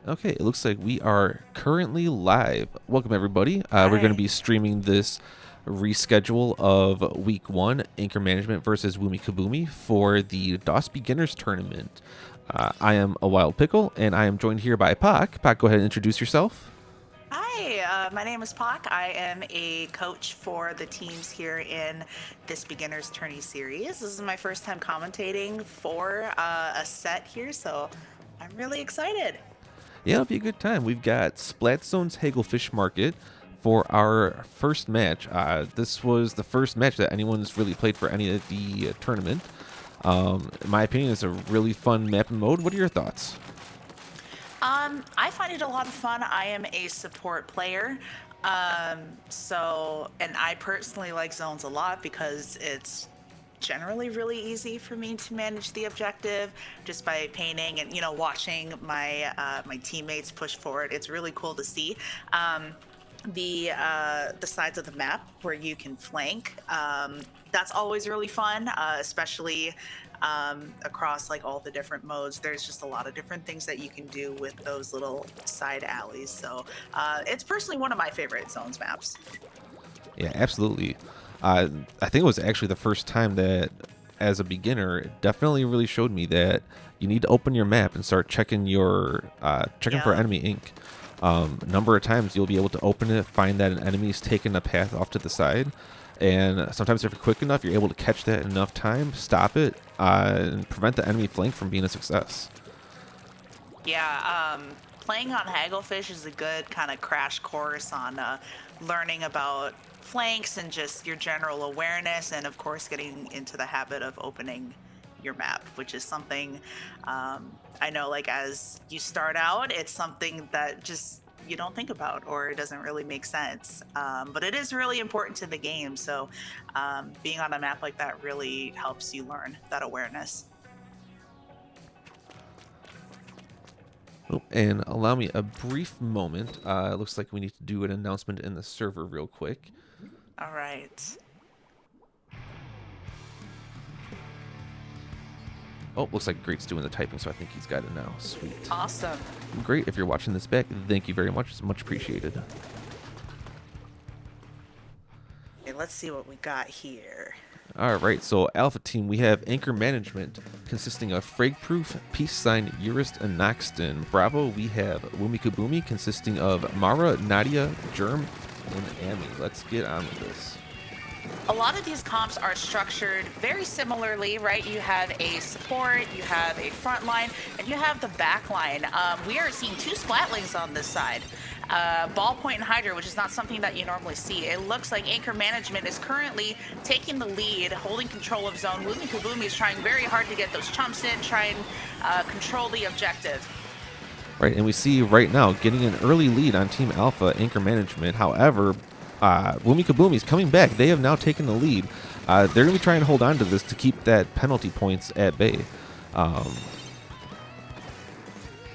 Okay, it looks like we are currently live. Welcome, everybody. We're going to Hi. be streaming this reschedule of Week 1, Anchor Management versus WoomyKaboomy for the DOS Beginners Tournament. I am Awildpickle, and I am joined here by Pak. Pak, go ahead and introduce yourself. Hi, my name is Pak. I am a coach for the teams here in this beginner's tourney series. This is my first time commentating for a set here, so I'm really excited. Yeah, it'll be a good time. We've got Splatstone's Hagelfish Market for our first match. This was the first match that anyone's really played for any of the tournament. In my opinion, it's a really fun map and mode. What are your thoughts? I find it a lot of fun. I am a support player. And I personally like zones a lot because it's generally really easy for me to manage the objective just by painting and watching my teammates push forward. It's really cool to see. The sides of the map where you can flank. That's always really fun, especially across like all the different modes. There's just a lot of different things that you can do with those little side alleys. So it's personally one of my favorite zones maps. Yeah, absolutely. I think it was actually the first time that, as a beginner, it definitely really showed me that you need to open your map and start checking for Yeah. enemy ink. A number of times you'll be able to open it, find that an enemy's taken a path off to the side, and sometimes if you're quick enough, you're able to catch that in enough time, stop it, and prevent the enemy flank from being a success. Yeah, playing on Hagglefish is a good kind of crash course on learning about flanks and just your general awareness, and of course, getting into the habit of opening your map, which is something I know, like, as you start out, it's something that just you don't think about or it doesn't really make sense. But it is really important to the game. So being on a map like that really helps you learn that awareness. Oh, and allow me a brief moment. It looks like we need to do an announcement in the server real quick. All right. Oh, looks like Great's doing the typing, so I think he's got it now. Sweet. Awesome. Great. If you're watching this back, thank you very much. It's much appreciated. Okay, let's see what we got here. All right, so Alpha Team, we have Anchor Management consisting of Fragproof, Peace Sign, Urist, and Noxton. Bravo, we have WoomyKaboomy consisting of Mara, Nadia, Germ, and Amy. Let's get on with this. A lot of these comps are structured very similarly, right? You have a support, you have a front line, and you have the back line. We are seeing two splatlings on this side. Ballpoint and Hydra, which is not something that you normally see. It looks like Anchor Management is currently taking the lead, holding control of zone. WoomyKaboomy is trying very hard to get those chumps in, try and control the objective. Right, and we see right now getting an early lead on Team Alpha, Anchor Management. However, WoomyKaboomy is coming back. They have now taken the lead. They're going to be trying to hold on to this to keep that penalty points at bay.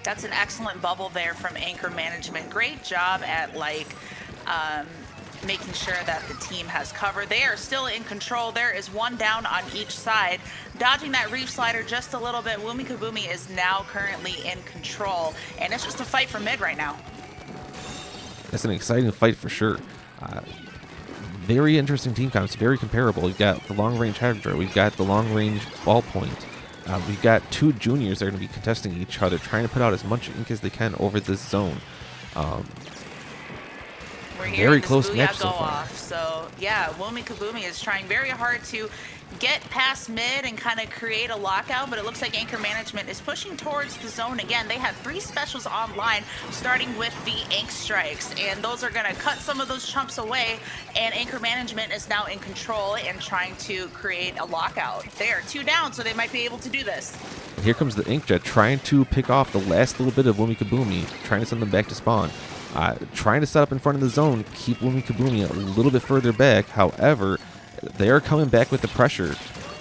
That's an excellent bubble there from Anchor Management. Great job at making sure that the team has cover. They are still in control. There is one down on each side. Dodging that reef slider just a little bit. WoomyKaboomy is now currently in control. And it's just a fight for mid right now. It's an exciting fight for sure. Very interesting team comps, very comparable. We've got the long range Hydra, we've got the long range Ballpoint. We've got two juniors that are going to be contesting each other, trying to put out as much ink as they can over this zone. We're hearing Very the close Booyah match go so far. off. So yeah, WoomyKaboomy is trying very hard to get past mid and kind of create a lockout, but it looks like Anchor Management is pushing towards the zone again. They have three specials online, starting with the ink strikes, and those are going to cut some of those chumps away, and Anchor Management is now in control and trying to create a lockout. They are two down, so they might be able to do this. And here comes the Inkjet trying to pick off the last little bit of WoomyKaboomy, trying to send them back to spawn. Trying to set up in front of the zone, keep WoomyKaboomy a little bit further back. However, they are coming back with the pressure.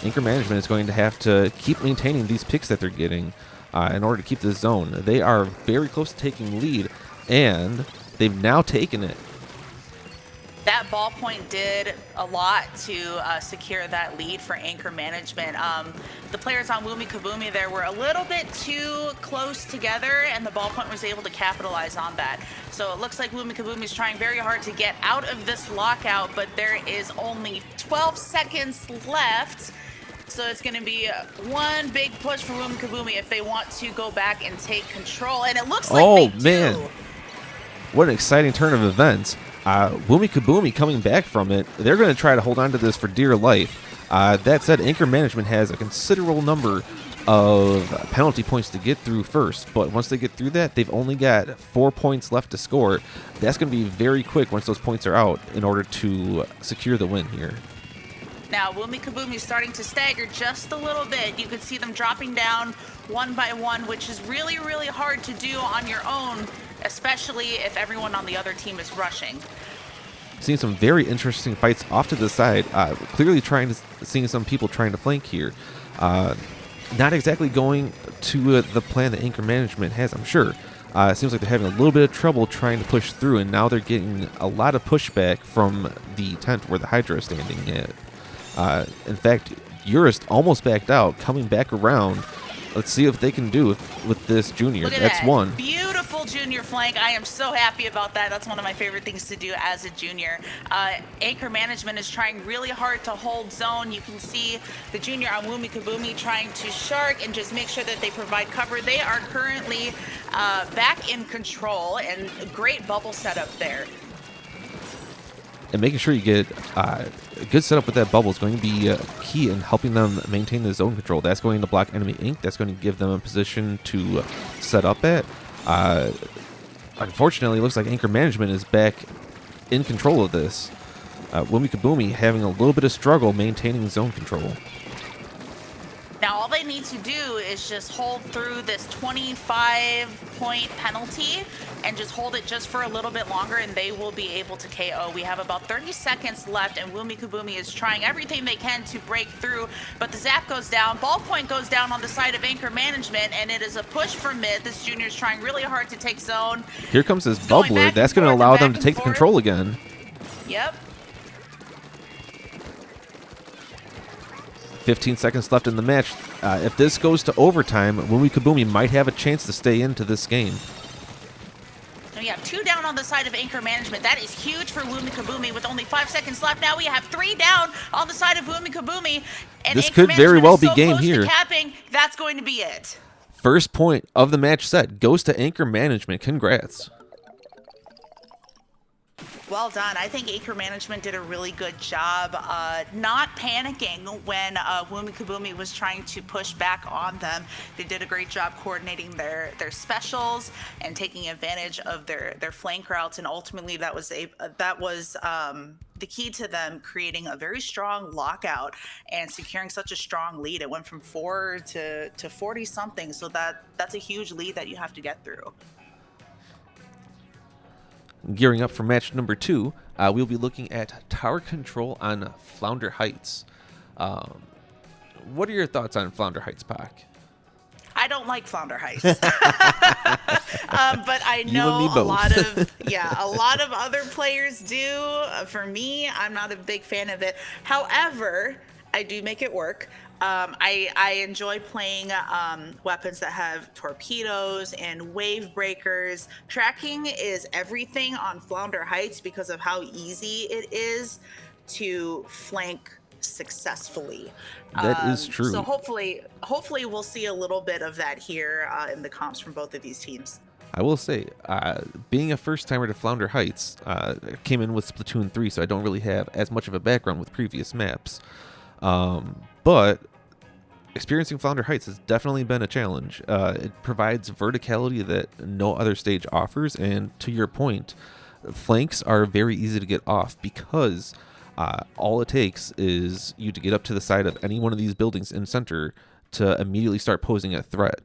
Anchor Management is going to have to keep maintaining these picks that they're getting in order to keep this zone. They are very close to taking lead, and they've now taken it. That ballpoint did a lot to secure that lead for Anchor Management. The players on WoomyKaboomy there were a little bit too close together, and the ballpoint was able to capitalize on that. So it looks like WoomyKaboomy is trying very hard to get out of this lockout, but there is only 12 seconds left. So it's going to be one big push for WoomyKaboomy if they want to go back and take control. And it looks like they do. Man, what an exciting turn of events. WoomyKaboomy coming back from it, they're going to try to hold on to this for dear life. That said, Anchor Management has a considerable number of penalty points to get through first, but once they get through that, they've only got 4 points left to score. That's going to be very quick once those points are out in order to secure the win here. Now, WoomyKaboomy is starting to stagger just a little bit. You can see them dropping down one by one, which is really, really hard to do on your own, especially if everyone on the other team is rushing. Seeing some very interesting fights off to the side. Clearly seeing some people trying to flank here. Not exactly going to the plan that Anchor Management has, I'm sure. It seems like they're having a little bit of trouble trying to push through, and now they're getting a lot of pushback from the tent where the Hydra is standing at. In fact, Urist almost backed out, coming back around. Let's see if they can do with this junior. Look at That's that. one. Beautiful junior flank. I am so happy about that. That's one of my favorite things to do as a junior. Anchor Management is trying really hard to hold zone. You can see the junior on WoomyKaboomy trying to shark and just make sure that they provide cover. They are currently back in control, and a great bubble setup there. And making sure you get a good setup with that bubble is going to be key in helping them maintain the zone control. That's going to block enemy ink. That's going to give them a position to set up at. Unfortunately, it looks like Anchor Management is back in control of this. WoomyKaboomy having a little bit of struggle maintaining zone control. Now, all they need to do is just hold through this 25-point penalty and just hold it just for a little bit longer, and they will be able to KO. We have about 30 seconds left, and WoomyKaboomy is trying everything they can to break through, but the zap goes down. Ballpoint goes down on the side of Anchor Management, and it is a push for mid. This junior is trying really hard to take zone. Here comes this bubbler. That's going to allow them to take the control again. Yep. 15 seconds left in the match. If this goes to overtime, WoomyKaboomy might have a chance to stay into this game. We have 2 down on the side of Anchor Management. That is huge for WoomyKaboomy with only 5 seconds left. Now we have 3 down on the side of WoomyKaboomy. And this Anchor could very well be so game close here. to capping. That's going to be it. First point of the match set goes to Anchor Management. Congrats. Well done. I think Anchor Management did a really good job not panicking when WoomyKaboomy was trying to push back on them. They did a great job coordinating their specials and taking advantage of their flank routes, and ultimately that was the key to them creating a very strong lockout and securing such a strong lead. It went from 4 to 40 something, so that's a huge lead that you have to get through. Gearing up for match number 2, we'll be looking at tower control on Flounder Heights. What are your thoughts on Flounder Heights, Pac? I don't like Flounder Heights, but I know a lot of other players do. For me, I'm not a big fan of it. However, I do make it work. I enjoy playing weapons that have torpedoes and wave breakers. Tracking is everything on Flounder Heights because of how easy it is to flank successfully. That is true. So hopefully we'll see a little bit of that here in the comps from both of these teams. I will say, being a first-timer to Flounder Heights, came in with Splatoon 3, so I don't really have as much of a background with previous maps. But experiencing Flounder Heights has definitely been a challenge. It provides verticality that no other stage offers, and to your point, flanks are very easy to get off because all it takes is you to get up to the side of any one of these buildings in center to immediately start posing a threat.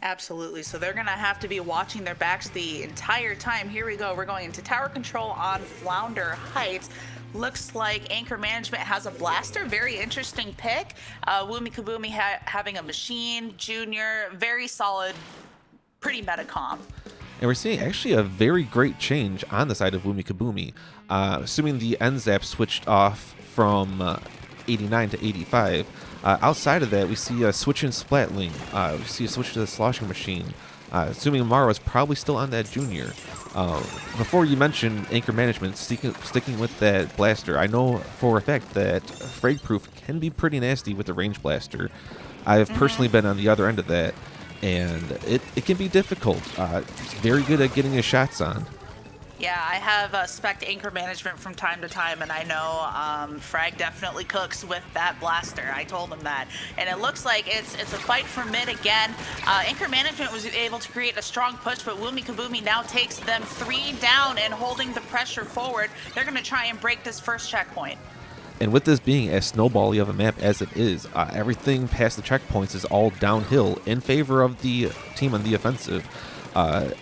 Absolutely. So they're going to have to be watching their backs the entire time. Here we go. We're going into tower control on Flounder Heights. Looks like Anchor Management has a blaster. Very interesting pick. WoomyKaboomy having a machine, junior, very solid, pretty meta comp. And we're seeing actually a very great change on the side of WoomyKaboomy. Assuming the end zap switched off from 89 to 85. Outside of that, we see a switch in Splatling. We see a switch to the Sloshing Machine. Assuming Mara was probably still on that junior. Before you mentioned anchor management, sticking with that blaster, I know for a fact that frag proof can be pretty nasty with the range blaster. I've personally been on the other end of that, and it can be difficult. It's very good at getting his shots on. Yeah, I have spec anchor management from time to time, and I know Frag definitely cooks with that blaster. I told him that. And it looks like it's a fight for mid again. Anchor management was able to create a strong push, but WoomyKaboomy now takes them 3 down and holding the pressure forward. They're going to try and break this first checkpoint. And with this being as snowbally of a map as it is, everything past the checkpoints is all downhill in favor of the team on the offensive.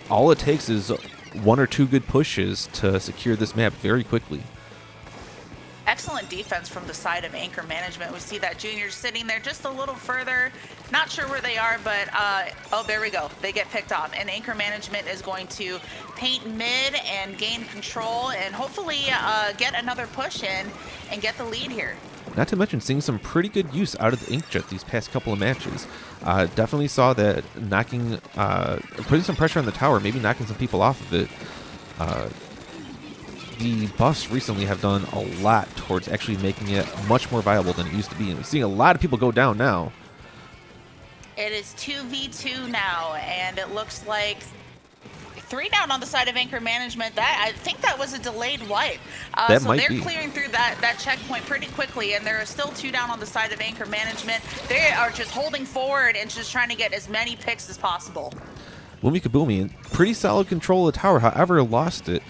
All it takes is 1 or 2 good pushes to secure this map very quickly. Excellent defense from the side of anchor management. We see that junior sitting there just a little further. Not sure where they are, but oh, there we go. They get picked off. And anchor management is going to paint mid and gain control and hopefully get another push in and get the lead here. Not to mention seeing some pretty good use out of the Inkjet these past couple of matches. Definitely saw that putting some pressure on the tower, maybe knocking some people off of it. The buffs recently have done a lot towards actually making it much more viable than it used to be. And we're seeing a lot of people go down now. It is 2v2 now, and it looks like 3 down on the side of anchor management. I think that was a delayed wipe. That so might they're be. clearing through that checkpoint pretty quickly, and there are still 2 down on the side of anchor management. They are just holding forward and just trying to get as many picks as possible. WoomyKaboomy, pretty solid control of the tower, however, lost it.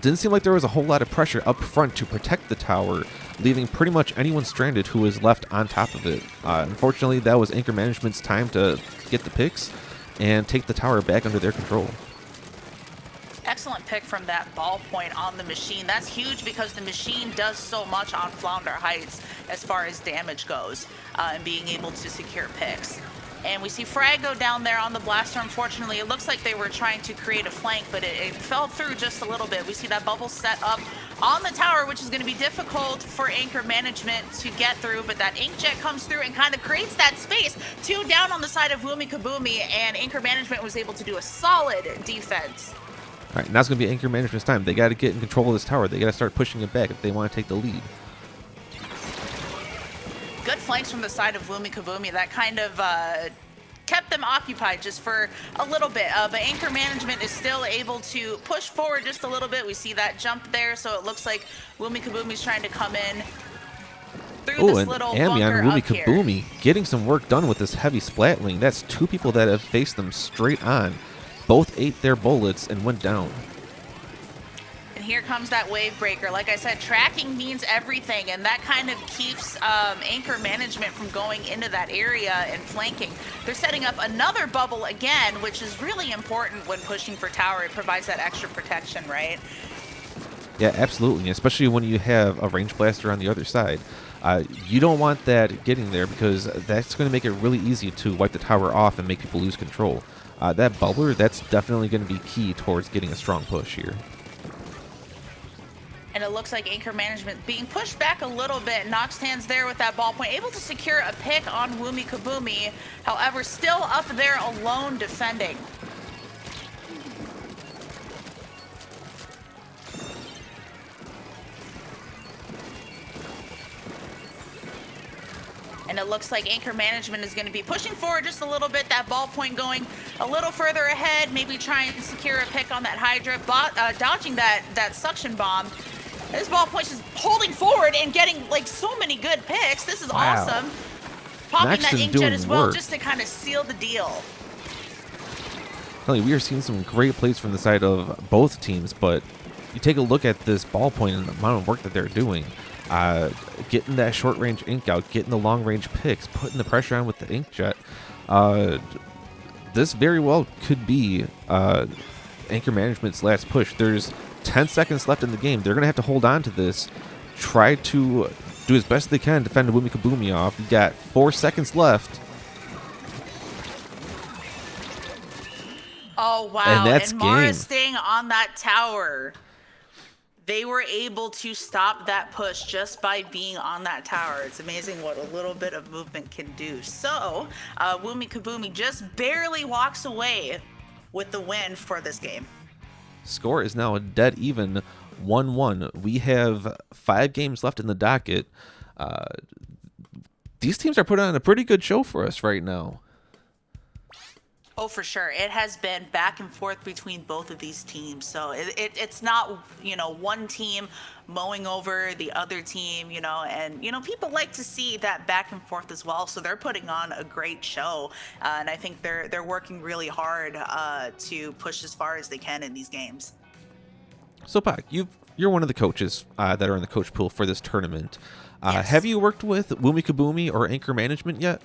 Didn't seem like there was a whole lot of pressure up front to protect the tower, leaving pretty much anyone stranded who was left on top of it. Unfortunately, that was anchor management's time to get the picks and take the tower back under their control. Excellent pick from that ballpoint on the machine. That's huge because the machine does so much on Flounder Heights as far as damage goes and being able to secure picks. And we see Frag go down there on the blaster. Unfortunately, it looks like they were trying to create a flank, but it fell through just a little bit. We see that bubble set up on the tower, which is going to be difficult for anchor management to get through, but that Inkjet comes through and kind of creates that space. 2 down on the side of WoomyKaboomy, and anchor management was able to do a solid defense. All right, now it's going to be anchor management's time. They got to get in control of this tower. They got to start pushing it back if they want to take the lead. Good flanks from the side of WoomyKaboomy. That kind of kept them occupied just for a little bit. But anchor management is still able to push forward just a little bit. We see that jump there, so it looks like WoomyKaboomy's trying to come in through this little bunker on up here. WoomyKaboomy getting some work done with this heavy splatling. That's 2 people that have faced them straight on. Both ate their bullets and went down. And here comes that wave breaker. Like I said, tracking means everything, and that kind of keeps anchor management from going into that area and flanking. They're setting up another bubble again, which is really important when pushing for tower. It provides that extra protection, right? Yeah, absolutely, especially when you have a range blaster on the other side. You don't want that getting there because that's going to make it really easy to wipe the tower off and make people lose control. That bubbler, that's definitely going to be key towards getting a strong push here. And it looks like anchor management being pushed back a little bit. Knox stands there with that ballpoint, able to secure a pick on WoomyKaboomy. However, still up there alone defending. And it looks like anchor management is going to be pushing forward just a little bit. That ballpoint going a little further ahead. Maybe try and secure a pick on that Hydra. Dodging that suction bomb. This ballpoint is holding forward and getting like so many good picks. This is awesome. Popping that Inkjet as well just to kind of seal the deal. We are seeing some great plays from the side of both teams, but you take a look at this ballpoint and the amount of work that they're doing. Getting that short range ink out, getting the long range picks, putting the pressure on with the Inkjet. This very well could be anchor management's last push. There's 10 seconds left in the game. They're going to have to hold on to this, try to do as best they can, defend WoomyKaboomy off. You got 4 seconds left. Oh, And wow. that's And Mara game. staying on that tower. They were able to stop that push just by being on that tower. It's amazing what a little bit of movement can do. So, WoomyKaboomy just barely walks away with the win for this game. Score is now a dead even 1-1. We have 5 games left in the docket. These teams are putting on a pretty good show for us right now. Oh, for sure. It has been back and forth between both of these teams. So it's not, one team mowing over the other team, and, people like to see that back and forth as well. So they're putting on a great show. And I think they're working really hard to push as far as they can in these games. So, Pak, you're one of the coaches that are in the coach pool for this tournament. Yes. Have you worked with WoomyKaboomy or Anchor Management yet?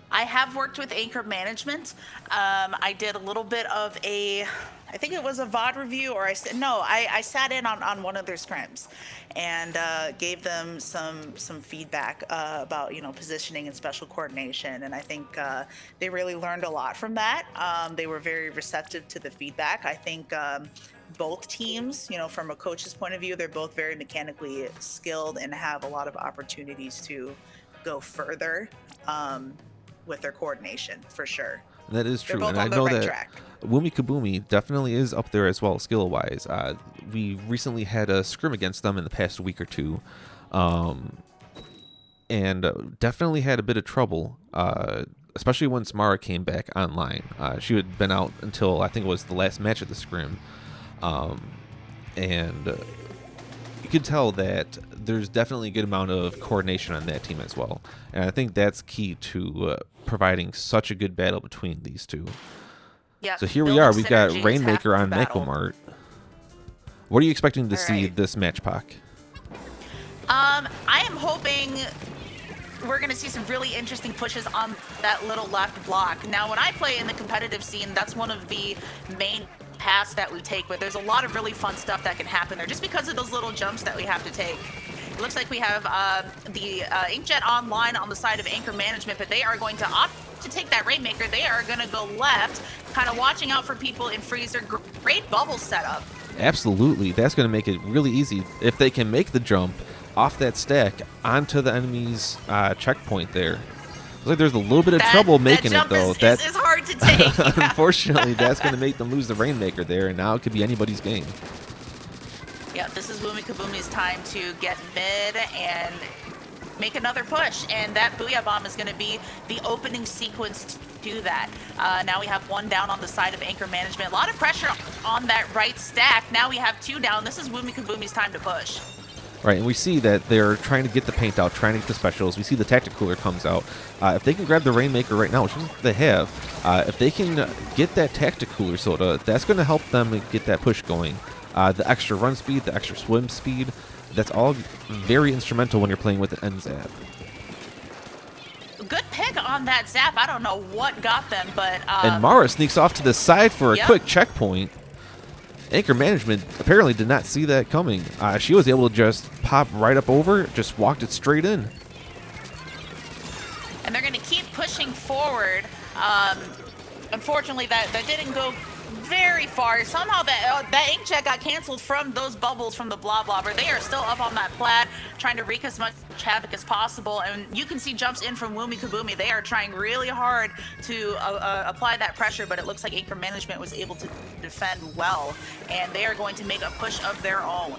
I have worked with Anchor Management. I did a little bit of I think it was a VOD review, or I sat in on one of their scrims and gave them some feedback about positioning and special coordination, and I think they really learned a lot from that. They were very receptive to the feedback. I think both teams, from a coach's point of view, they're both very mechanically skilled and have a lot of opportunities to go further with their coordination, for sure. That is true, They're both and I on the know right that track. WoomyKaboomy definitely is up there as well, skill-wise. We recently had a scrim against them in the past week or two, and definitely had a bit of trouble, especially once Mara came back online. She had been out until I think it was the last match of the scrim, and you could tell that there's definitely a good amount of coordination on that team as well. And I think that's key to providing such a good battle between these two. Yeah. So here we are. We've got Rainmaker on Mechamart. What are you expecting to see this match, Pak? I am hoping we're going to see some really interesting pushes on that little left block. Now, when I play in the competitive scene, that's one of the main paths that we take, but there's a lot of really fun stuff that can happen there just because of those little jumps that we have to take. It looks like we have the Inkjet online on the side of Anchor Management, but they are going to opt to take that Rainmaker. They are going to go left, kind of watching out for people in Freezer. Great bubble setup. Absolutely. That's going to make it really easy if they can make the jump off that stack onto the enemy's checkpoint there. Looks like there's a little bit of trouble making it, though. That is hard to take. Unfortunately, that's going to make them lose the Rainmaker there, and now it could be anybody's game. Yeah, this is WoomyKaboomy's time to get mid and make another push, and that Booyah Bomb is going to be the opening sequence to do that. Now we have one down on the side of Anchor Management. A lot of pressure on that right stack. Now we have 2 down. This is WoomyKaboomy's time to push. Right, and we see that they're trying to get the paint out, trying to get the specials. We see the Tactic Cooler comes out. If they can grab the Rainmaker right now, which is what they have, if they can get that Tactic Cooler soda, that's going to help them get that push going. The extra run speed, the extra swim speed, that's all very instrumental when you're playing with an N-Zap. Good pick on that Zap. I don't know what got them, but... and Mara sneaks off to the side for a quick checkpoint. Anchor Management apparently did not see that coming. She was able to just pop right up over, just walked it straight in. And they're going to keep pushing forward. Unfortunately, that didn't go very far. Somehow that inkjet got canceled from those bubbles from the Blah Blobber. They are still up on that plat, trying to wreak as much havoc as possible. And you can see jumps in from WoomyKaboomy. They are trying really hard to apply that pressure, but it looks like Anchor Management was able to defend well. And they are going to make a push of their own.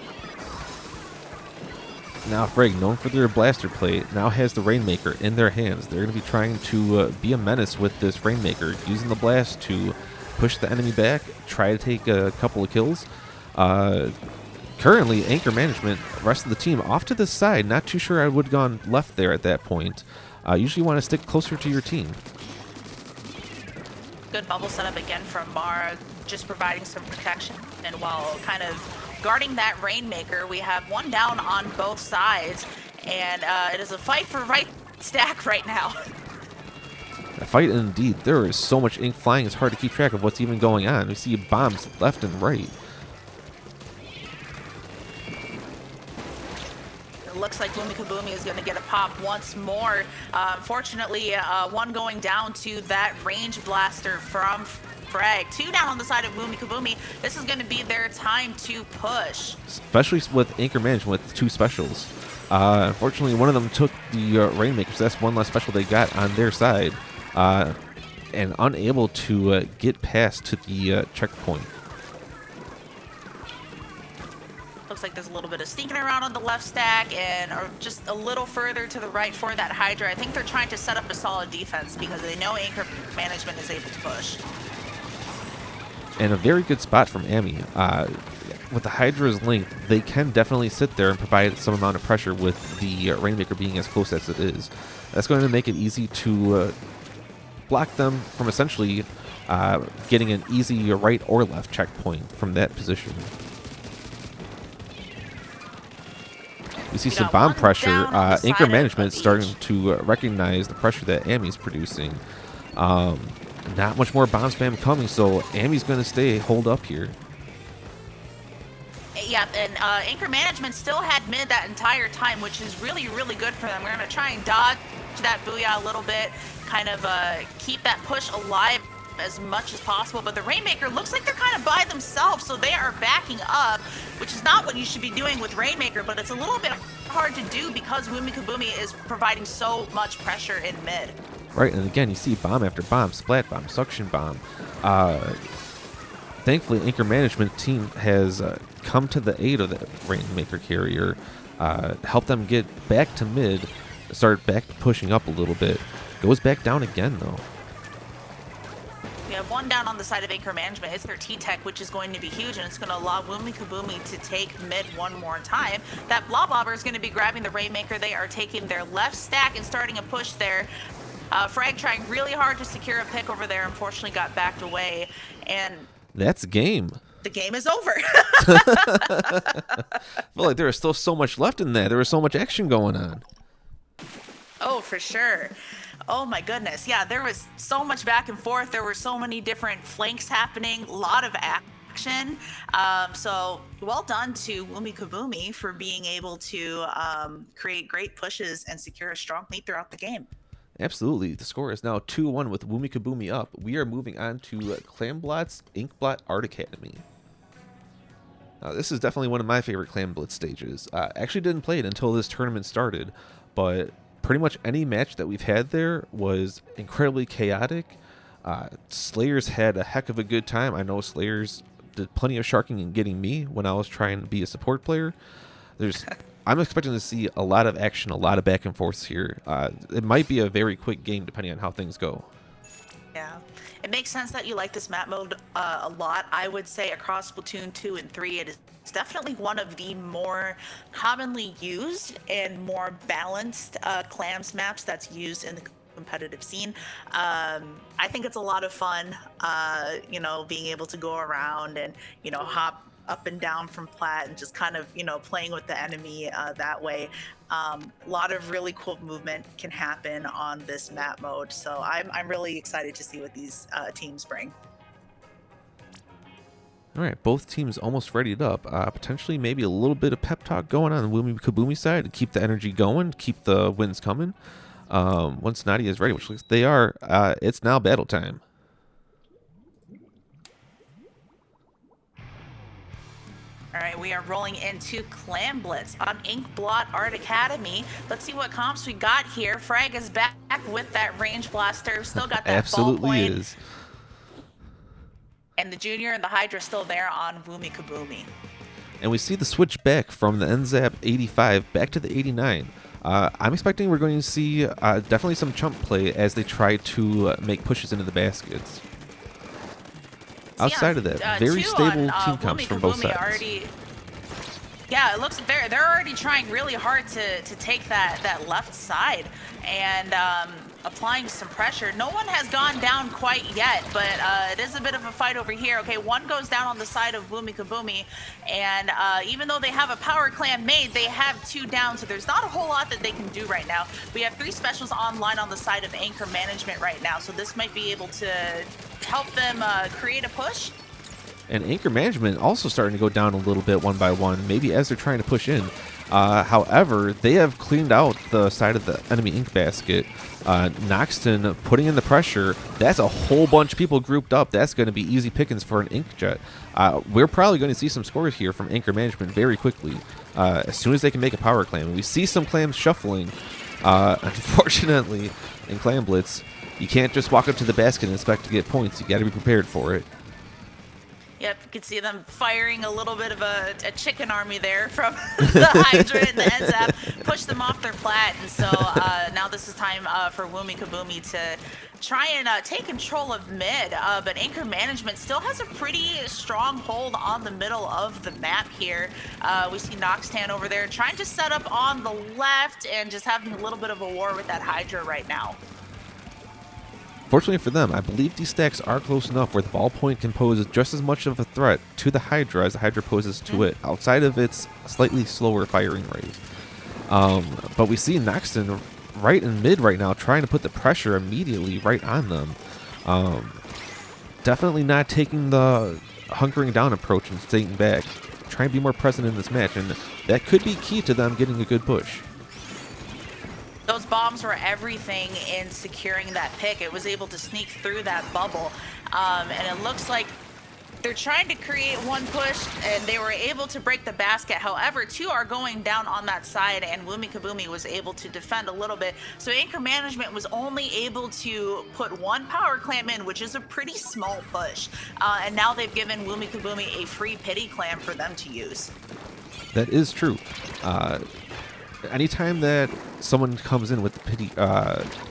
Now Frag, known for their blaster play, now has the Rainmaker in their hands. They're going to be trying to be a menace with this Rainmaker, using the blast to push the enemy back, try to take a couple of kills. Currently, Anchor Management, rest of the team off to the side. Not too sure I would have gone left there at that point. Usually want to stick closer to your team. Good bubble setup again from Mara, just providing some protection. And while kind of guarding that Rainmaker, we have one down on both sides. And it is a fight for right stack right now. A fight indeed. There is so much ink flying, it's hard to keep track of what's even going on. We see bombs left and right. It looks like WoomyKaboomy is going to get a pop once more. Unfortunately, one going down to that range blaster from frag. 2 down on the side of WoomyKaboomy. This is going to be their time to push. Especially with Anchor Management with 2 specials. Unfortunately, one of them took the Rainmaker, so that's one less special they got on their side. And unable to get past to the checkpoint. Looks like there's a little bit of sneaking around on the left stack and or just a little further to the right for that Hydra. I think they're trying to set up a solid defense because they know Anchor Management is able to push. And a very good spot from Amy. With the Hydra's length, they can definitely sit there and provide some amount of pressure with the Rainmaker being as close as it is. That's going to make it easy to block them from essentially getting an easy right or left checkpoint from that position. We see some bomb pressure. Anchor Management starting to recognize the pressure that Amy's producing. Not much more bomb spam coming, so Amy's going to hold up here. Yeah, and Anchor Management still had mid that entire time, which is really, really good for them. We're going to try and dodge that booyah a little bit, kind of keep that push alive as much as possible. But the Rainmaker looks like they're kind of by themselves, so they are backing up, which is not what you should be doing with Rainmaker, but it's a little bit hard to do because WoomyKaboomy is providing so much pressure in mid. Right, and again, you see bomb after bomb, splat bomb, suction bomb. Thankfully, Anchor Management team has come to the aid of the Rainmaker carrier, helped them get back to mid, start back pushing up a little bit. Goes back down again, though. We have 1 down on the side of Anchor Management. It's their T-Tech, which is going to be huge, and it's going to allow WoomyKaboomy to take mid 1 more time. That Blobber is going to be grabbing the Rainmaker. They are taking their left stack and starting a push there. Frag trying really hard to secure a pick over there. Unfortunately, got backed away, and that's game. The game is over. I feel like there is still so much left in that. There was so much action going on. Oh, for sure. Oh my goodness. Yeah, there was so much back and forth. There were so many different flanks happening, a lot of action. So well done to WoomyKaboomy for being able to create great pushes and secure a strong lead throughout the game. Absolutely. The score is now 2-1 with WoomyKaboomy up. We are moving on to Clamblot's Inkblot Art Academy. This is definitely one of my favorite Clamblitz stages. Actually didn't play it until this tournament started, but pretty much any match that we've had there was incredibly chaotic. Slayers had a heck of a good time. I know Slayers did plenty of sharking and getting me when I was trying to be a support player. I'm expecting to see a lot of action, a lot of back and forths here. It might be a very quick game depending on how things go. Yeah, it makes sense that you like this map mode a lot. I would say across Splatoon 2 and 3, it is definitely one of the more commonly used and more balanced clams maps that's used in the competitive scene. I think it's a lot of fun, being able to go around and, hop up and down from plat and just kind of, playing with the enemy that way. A lot of really cool movement can happen on this map mode. So I'm really excited to see what these teams bring. All right, both teams almost readied up. Potentially maybe a little bit of pep talk going on the WoomyKaboomy side to keep the energy going, keep the wins coming. Once Nadia is ready, which looks they are, it's now battle time. All right, we are rolling into Clamblitz on Inkblot Art Academy. Let's see what comps we got here. Frag is back with that range blaster. Still got that Absolutely ball point. Is. And the Junior and the Hydra still there on WoomyKaboomy. And we see the switch back from the NZAP 85 back to the 89. I'm expecting we're going to see definitely some chump play as they try to make pushes into the baskets. Outside of that, very stable team comps from both sides. Yeah, it looks like they're already trying really hard to take that left side and applying some pressure. No one has gone down quite yet, but it is a bit of a fight over here. Okay, one goes down on the side of WoomyKaboomy, and even though they have a power clan made, they have 2 down, so there's not a whole lot that they can do right now. We have 3 specials online on the side of Anchor Management right now, so this might be able to help them create a push. And Anchor Management also starting to go down a little bit one by one, maybe as they're trying to push in. However, they have cleaned out the side of the enemy ink basket. Noxton putting in the pressure. That's a whole bunch of people grouped up. That's going to be easy pickings for an inkjet. We're probably going to see some scores here from Anchor Management very quickly as soon as they can make a power clam. We see some clams shuffling. Unfortunately, in Clam Blitz, you can't just walk up to the basket and expect to get points. You got to be prepared for it. Yep, you can see them firing a little bit of a chicken army there from the Hydra and the NZAP, push them off their plat, and so now this is time for WoomyKaboomy to try and take control of mid, but Anchor Management still has a pretty strong hold on the middle of the map here. We see Noxtan over there trying to set up on the left and just having a little bit of a war with that Hydra right now. Fortunately for them, I believe these stacks are close enough where the ballpoint can pose just as much of a threat to the Hydra as the Hydra poses to it, outside of its slightly slower firing rate. But we see Noxton right in mid right now trying to put the pressure immediately right on them. Definitely not taking the hunkering down approach and staying back. Trying to be more present in this match, and that could be key to them getting a good push. Those bombs were everything in securing that pick. It was able to sneak through that bubble. And it looks like they're trying to create one push, and they were able to break the basket. However, two are going down on that side, and WoomyKaboomy was able to defend a little bit. So Anchor Management was only able to put one power clam in, which is a pretty small push. And now they've given WoomyKaboomy a free pity clam for them to use. That is true. Anytime that someone comes in with the pity,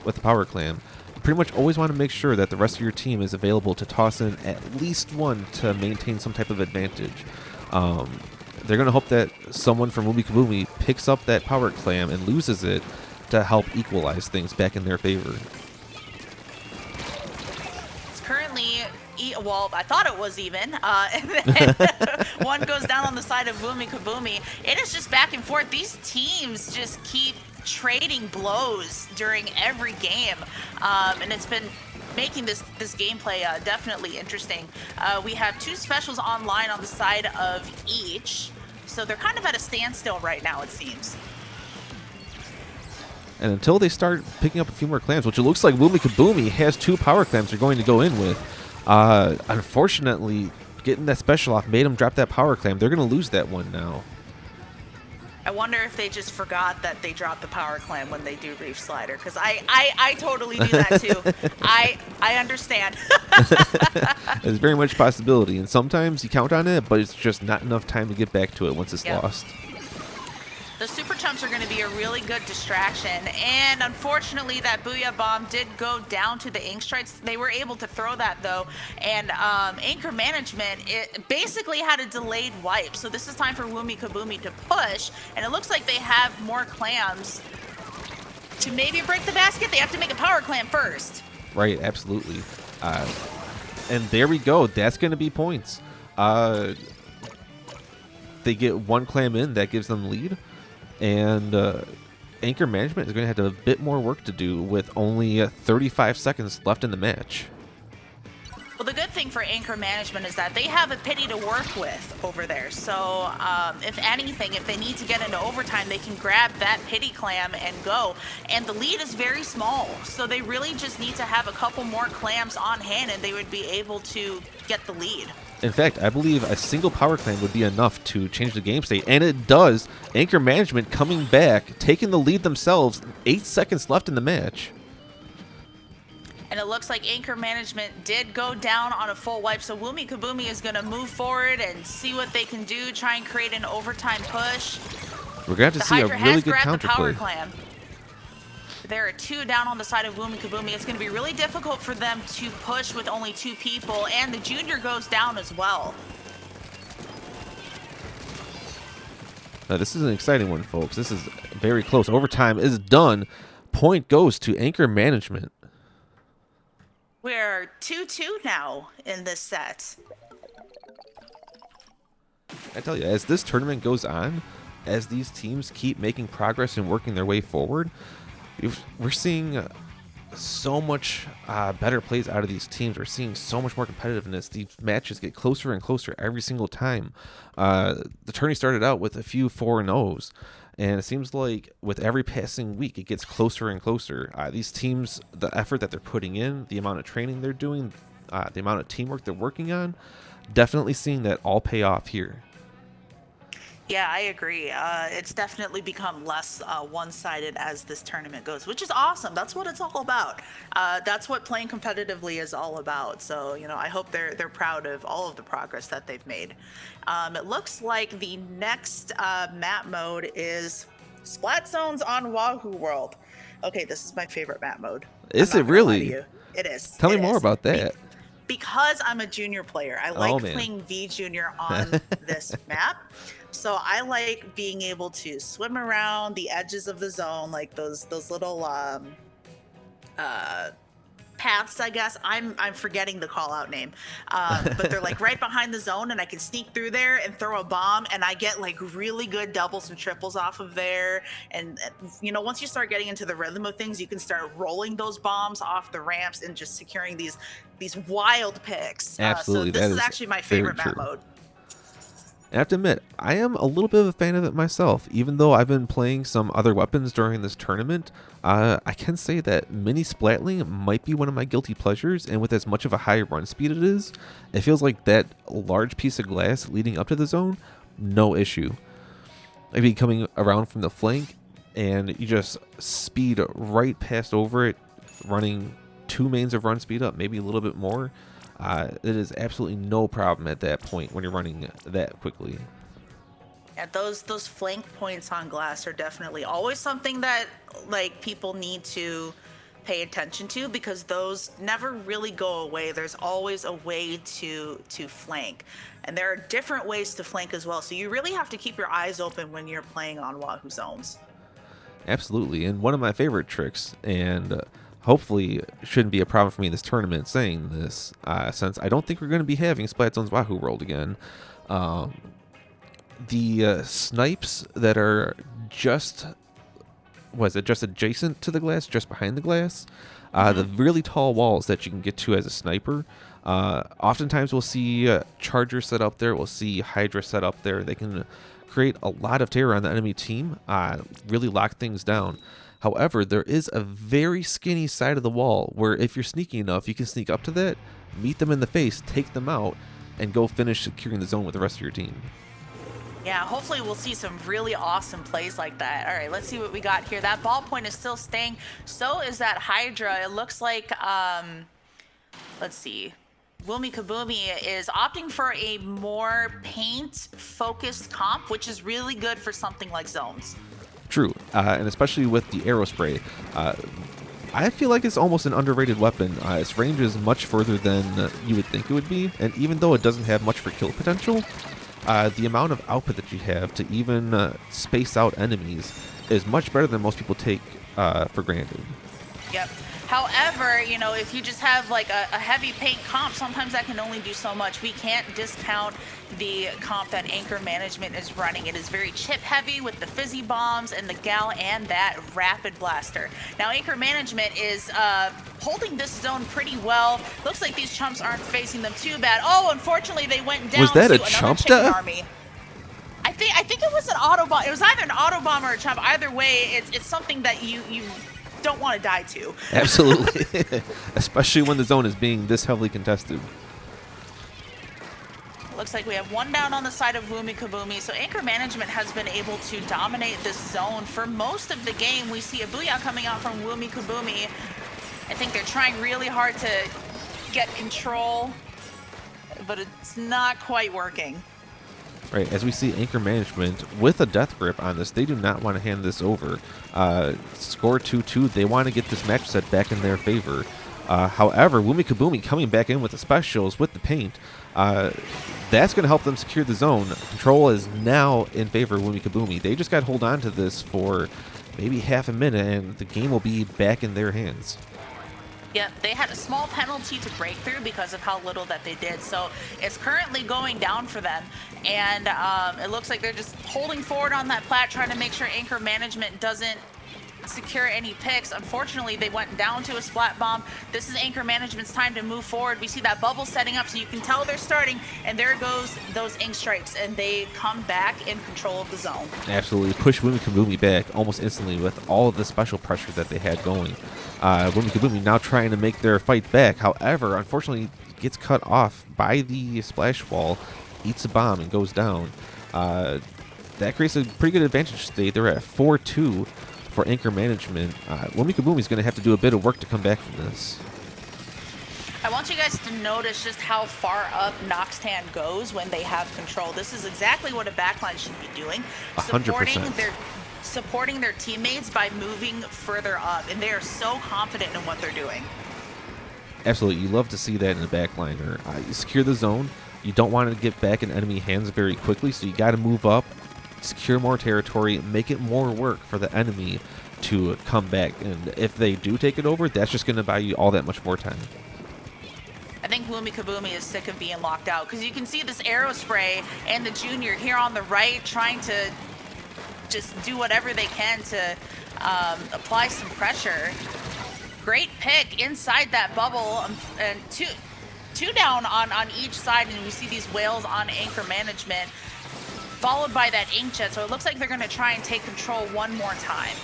with the power clam, you pretty much always want to make sure that the rest of your team is available to toss in at least one to maintain some type of advantage. They're going to hope that someone from WoomyKaboomy picks up that power clam and loses it to help equalize things back in their favor. It's currently, well, I thought it was even, and then one goes down on the side of WoomyKaboomy. It is just back and forth. These teams just keep trading blows during every game, and it's been making this gameplay definitely interesting. We have two specials online on the side of each, so they're kind of at a standstill right now, it seems. And until they start picking up a few more clams, which it looks like WoomyKaboomy has two power clams they're going to go in with. Unfortunately, getting that special off made them drop that power clam. They're going to lose that one now. I wonder if they just forgot that they dropped the power clam when they do Reef Slider, because I totally do that too. I understand. It's very much a possibility, and sometimes you count on it, but it's just not enough time to get back to it once it's lost. The Super Chumps are going to be a really good distraction, and unfortunately that Booyah Bomb did go down to the Ink Strikes. They were able to throw that though, and Anchor Management basically had a delayed wipe, so this is time for WoomyKaboomy to push, and it looks like they have more clams. To maybe break the basket, they have to make a power clam first. Right, absolutely. And there we go. That's going to be points. They get one clam in, that gives them the lead. And Anchor Management is going to have a bit more work to do with only 35 seconds left in the match. Well, the good thing for Anchor Management is that they have a pity to work with over there. So if anything, if they need to get into overtime, they can grab that pity clam and go. And the lead is very small, so they really just need to have a couple more clams on hand and they would be able to get the lead. In fact, I believe a single power clam would be enough to change the game state, and it does. Anchor Management coming back, taking the lead themselves, 8 seconds left in the match. And it looks like Anchor Management did go down on a full wipe, so WoomyKaboomy is going to move forward and see what they can do, try and create an overtime push. We're going to have to see a really good counterplay. There are two down on the side of WoomyKaboomy. It's going to be really difficult for them to push with only two people, and the junior goes down as well. Now, this is an exciting one, folks. This is very close. Overtime is done. Point goes to Anchor Management. We're 2-2 now in this set. I tell you, as this tournament goes on, as these teams keep making progress and working their way forward, we're seeing so much better plays out of these teams. We're seeing so much more competitiveness. These matches get closer and closer every single time. The tourney started out with a few 4-0s, And it seems like with every passing week, it gets closer and closer. These teams, the effort that they're putting in, the amount of training they're doing, the amount of teamwork they're working on, definitely seeing that all pay off here. Yeah, I agree. It's definitely become less one-sided as this tournament goes, which is awesome. That's what it's all about. That's what playing competitively is all about. So, I hope they're proud of all of the progress that they've made. It looks like the next map mode is Splat Zones on Wahoo World. Okay, this is my favorite map mode. Is it really? It is. Tell me more about that. Because I'm a junior player, I like playing V Junior on this map. So I like being able to swim around the edges of the zone, like those little paths, I guess. I'm forgetting the call out name, but they're like right behind the zone, and I can sneak through there and throw a bomb, and I get like really good doubles and triples off of there. And once you start getting into the rhythm of things, you can start rolling those bombs off the ramps and just securing these wild picks. Absolutely, so this is actually my favorite map mode. I have to admit, I am a little bit of a fan of it myself. Even though I've been playing some other weapons during this tournament, I can say that mini splatling might be one of my guilty pleasures, and with as much of a high run speed it is, it feels like that large piece of glass leading up to the zone, no issue. Maybe coming around from the flank, and you just speed right past over it, running 2 mains of run speed up, maybe a little bit more. It is absolutely no problem at that point when you're running that quickly. Yeah, those flank points on glass are definitely always something that like people need to pay attention to, because those never really go away. There's always a way to flank, and there are different ways to flank as well. So you really have to keep your eyes open when you're playing on Wahoo zones. Absolutely, and one of my favorite tricks, and hopefully shouldn't be a problem for me in this tournament saying this, since I don't think we're going to be having Splat Zones Wahoo World again. The snipes that are just adjacent to the glass, just behind the glass, the really tall walls that you can get to as a sniper, oftentimes we'll see Charger set up there, we'll see Hydra set up there. They can create a lot of terror on the enemy team, really lock things down. However, there is a very skinny side of the wall where if you're sneaky enough, you can sneak up to that, meet them in the face, take them out, and go finish securing the zone with the rest of your team. Yeah, hopefully we'll see some really awesome plays like that. All right, let's see what we got here. That ballpoint is still staying. So is that Hydra. It looks like, let's see. WoomyKaboomy is opting for a more paint-focused comp, which is really good for something like zones. True, and especially with the arrow spray. I feel like it's almost an underrated weapon. Its range is much further than you would think it would be, and even though it doesn't have much for kill potential, the amount of output that you have to even space out enemies is much better than most people take for granted. Yep. However, if you just have like a heavy paint comp, sometimes that can only do so much. We can't discount the comp that Anchor Management is running. It is very chip heavy with the fizzy bombs and the gal and that rapid blaster. Now, Anchor Management is holding this zone pretty well. Looks like these chumps aren't facing them too bad. Oh, unfortunately, they went down Was that to a another chump chicken death? army. I think it was an auto bomb. It was either an auto bomb or a chump. Either way, it's something that you don't want to die to. Absolutely. Especially when the zone is being this heavily contested. Looks like we have one down on the side of WoomyKaboomy. So Anchor Management has been able to dominate this zone for most of the game. We see a booyah coming out from WoomyKaboomy. I think they're trying really hard to get control, but it's not quite working. Right, as we see Anchor Management with a death grip on this, they do not want to hand this over. Score 2-2, they want to get this match set back in their favor. However, WoomyKaboomy coming back in with the specials, with the paint, that's going to help them secure the zone. Control is now in favor of WoomyKaboomy. They just got to hold on to this for maybe half a minute, and the game will be back in their hands. Yep, they had a small penalty to break through because of how little that they did. So it's currently going down for them. And it looks like they're just holding forward on that plat, trying to make sure Anchor Management doesn't secure any picks. Unfortunately, they went down to a splat bomb. This is Anchor Management's time to move forward. We see that bubble setting up, so you can tell they're starting, and there goes those ink strikes, and they come back in control of the zone. Absolutely. Push WoomyKaboomy back almost instantly with all of the special pressure that they had going. WoomyKaboomy now trying to make their fight back. However, unfortunately, gets cut off by the splash wall, eats a bomb, and goes down. That creates a pretty good advantage state. They're at 4-2 for Anchor Management. WoomyKaboomy is going to have to do a bit of work to come back from this. I want you guys to notice just how far up Noxtan goes when they have control. This is exactly what a backline should be doing. 100%. Supporting their teammates by moving further up, and they are so confident in what they're doing. Absolutely. You love to see that in the backliner. You secure the zone. You don't want to get back in enemy hands very quickly, so you got to move up, secure more territory, make it more work for the enemy to come back. And if they do take it over, that's just going to buy you all that much more time. I think WoomyKaboomy is sick of being locked out, because you can see this arrow spray and the junior here on the right trying to just do whatever they can to apply some pressure. Great pick inside that bubble, and two down on each side, and we see these whales on Anchor Management, followed by that inkjet. So it looks like they're going to try and take control one more time.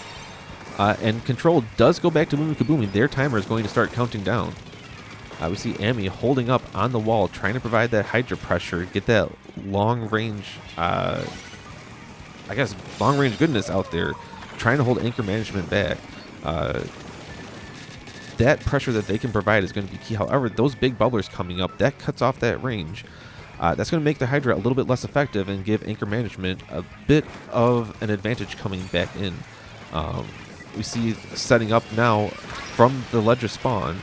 And control does go back to WoomyKaboomy. Their timer is going to start counting down. We see Amy holding up on the wall, trying to provide that Hydra pressure, get that long range, long range goodness out there, trying to hold Anchor Management back. That pressure that they can provide is going to be key. However, those big bubblers coming up, that cuts off that range. That's going to make the Hydra a little bit less effective and give Anchor Management a bit of an advantage coming back in. We see setting up now from the ledge of spawn,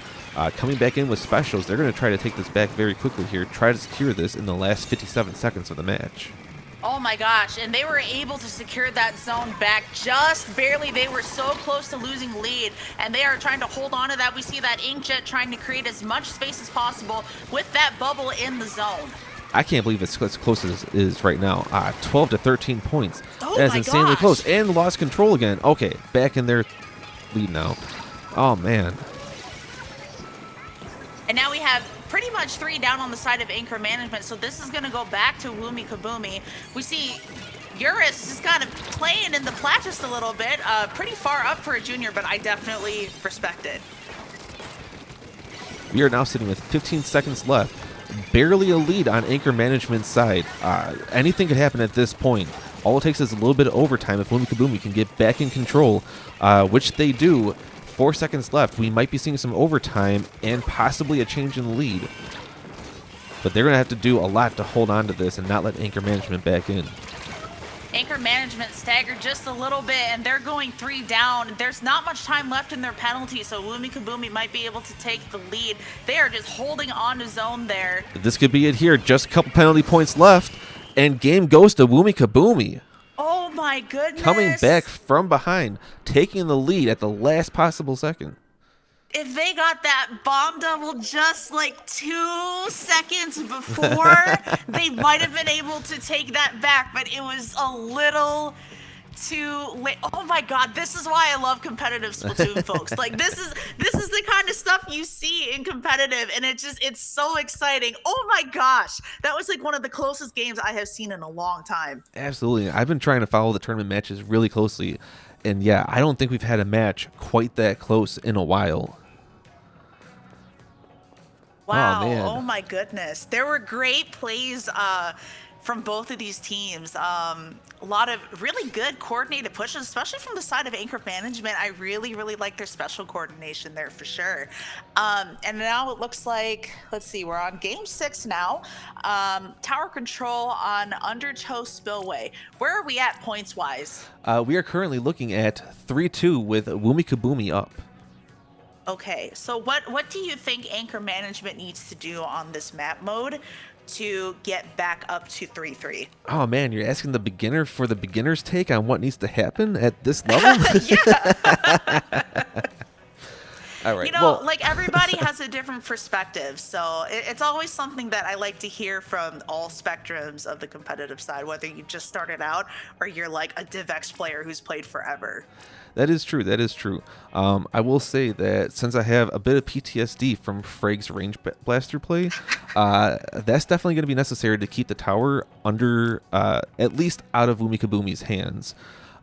coming back in with specials. They're going to try to take this back very quickly here, try to secure this in the last 57 seconds of the match. Oh my gosh, and they were able to secure that zone back just barely. They were so close to losing lead, and they are trying to hold on to that. We see that inkjet trying to create as much space as possible with that bubble in the zone. I can't believe it's as close as it is right now. 12 to 13 points. Oh That's my insanely gosh. close. And lost control again. Okay, back in their lead now. Oh, man. And now we have pretty much 3 down on the side of Anchor Management, so this is going to go back to WoomyKaboomy. We see Eurus just kind of playing in the plat just a little bit. Pretty far up for a junior, but I definitely respect it. We are now sitting with 15 seconds left. Barely a lead on Anchor Management's side. Anything could happen at this point. All it takes is a little bit of overtime if WoomyKaboomy can get back in control, which they do. 4 seconds left. We might be seeing some overtime and possibly a change in the lead. But they're going to have to do a lot to hold on to this and not let Anchor Management back in. Anchor Management staggered just a little bit, and they're going 3 down. There's not much time left in their penalty, so WoomyKaboomy might be able to take the lead. They are just holding on to zone there. This could be it here. Just a couple penalty points left, and game goes to WoomyKaboomy. Oh my goodness. Coming back from behind, taking the lead at the last possible second. If they got that bomb double just like 2 seconds before, they might have been able to take that back, but it was a little too late. Oh my god, this is why I love competitive Splatoon, folks. Like this is the kind of stuff you see in competitive, and it's so exciting. Oh my gosh, that was like one of the closest games I have seen in a long time. Absolutely. I've been trying to follow the tournament matches really closely, and yeah, I don't think we've had a match quite that close in a while. Wow. Oh, man. Oh my goodness. There were great plays from both of these teams. A lot of really good coordinated pushes, especially from the side of Anchor Management. I really, really like their special coordination there for sure. And now it looks like, let's see, we're on game 6 now. Tower control on Undertow Spillway. Where are we at points wise? We are currently looking at 3-2 with WoomyKaboomy up. Okay, so what do you think Anchor Management needs to do on this map mode to get back up to 3-3? Oh man, you're asking the beginner for the beginner's take on what needs to happen at this level? Yeah. All right. Well, like everybody has a different perspective, so it's always something that I like to hear from all spectrums of the competitive side, whether you just started out or you're like a DivX player who's played forever. that is true. That is true. I will say that since I have a bit of PTSD from Frag's range blaster play, that's definitely going to be necessary to keep the tower under, at least out of WoomyKaboomy's hands.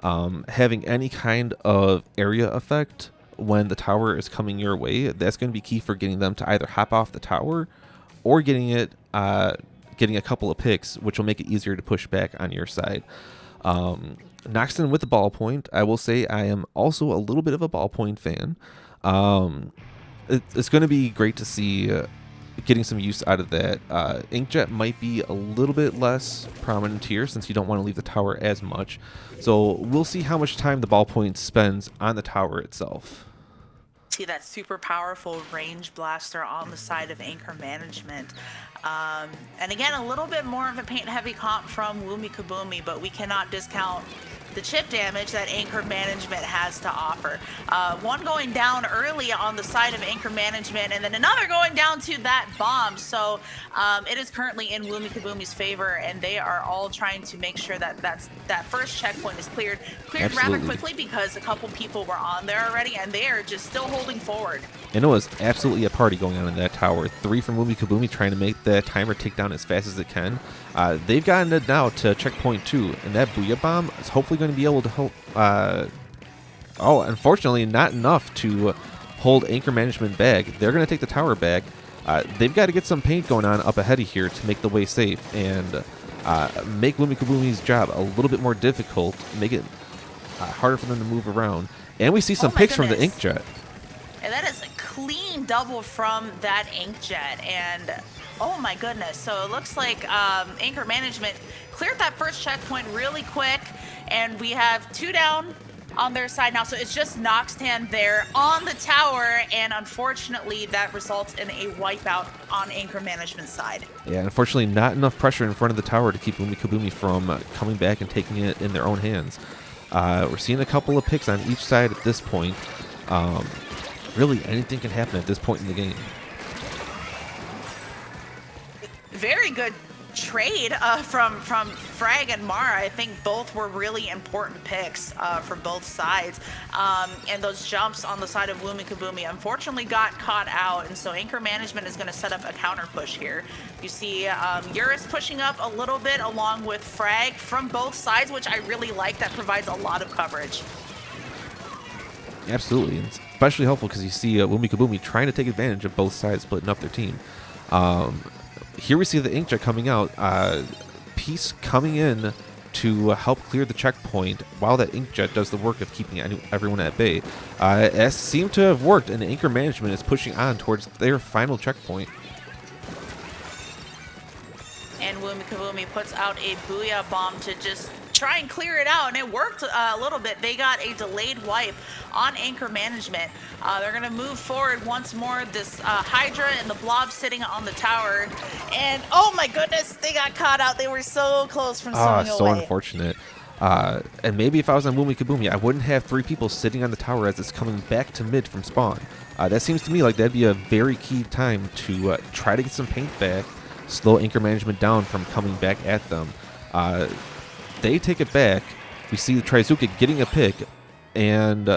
Having any kind of area effect when the tower is coming your way, that's going to be key for getting them to either hop off the tower or getting a couple of picks, which will make it easier to push back on your side. Noxton with the ballpoint, I will say I am also a little bit of a ballpoint fan. It's going to be great to see getting some use out of that. Inkjet might be a little bit less prominent here since you don't want to leave the tower as much. So we'll see how much time the ballpoint spends on the tower itself. See that super powerful range blaster on the side of Anchor Management. And again, a little bit more of a paint heavy comp from WoomyKaboomy, but we cannot discount the chip damage that Anchor Management has to offer. One going down early on the side of Anchor Management, and then another going down to that bomb. So it is currently in WoomyKaboomy's favor, and they are all trying to make sure that that first checkpoint is cleared rather quickly, because a couple people were on there already, and they are just still holding forward. And it was absolutely a party going on in that tower. 3 from WoomyKaboomy trying to make the timer tick down as fast as it can. They've gotten it now to checkpoint 2, and that Booyah Bomb is hopefully going to be able to help. Unfortunately, not enough to hold Anchor Management back. They're going to take the tower back. They've got to get some paint going on up ahead of here to make the way safe and make WoomyKaboomy's job a little bit more difficult, make it harder for them to move around. And we see some picks from the Inkjet. And that is a clean double from that Inkjet. And oh my goodness. So it looks like Anchor Management cleared that first checkpoint really quick. And we have 2 down on their side now. So it's just Noxtan there on the tower. And unfortunately, that results in a wipeout on Anchor Management's side. Yeah, unfortunately, not enough pressure in front of the tower to keep WoomyKaboomy from coming back and taking it in their own hands. We're seeing a couple of picks on each side at this point. Really, anything can happen at this point in the game. Very good trade from Frag and Mara. I think both were really important picks for both sides. And those jumps on the side of WoomyKaboomy unfortunately got caught out, and so Anchor Management is going to set up a counter push here. You see Eurus pushing up a little bit along with Frag from both sides, which I really like. That provides a lot of coverage. Absolutely, and especially helpful because you see WoomyKaboomy trying to take advantage of both sides splitting up their team. Here we see the Inkjet coming out. Peace coming in to help clear the checkpoint while that Inkjet does the work of keeping everyone at bay. It seemed to have worked, and Anchor Management is pushing on towards their final checkpoint. And WoomyKaboomy puts out a Booyah Bomb to just try and clear it out, and it worked a little bit. They got a delayed wipe on Anchor Management. They're going to move forward once more. This Hydra and the Blob sitting on the tower, and oh my goodness, they got caught out. They were so close from swimming away. So unfortunate. And maybe if I was on WoomyKaboomy, I wouldn't have 3 people sitting on the tower as it's coming back to mid from spawn. That seems to me like that'd be a very key time to try to get some paint back, slow Anchor Management down from coming back at them. They take it back. We see the Trizuka getting a pick, and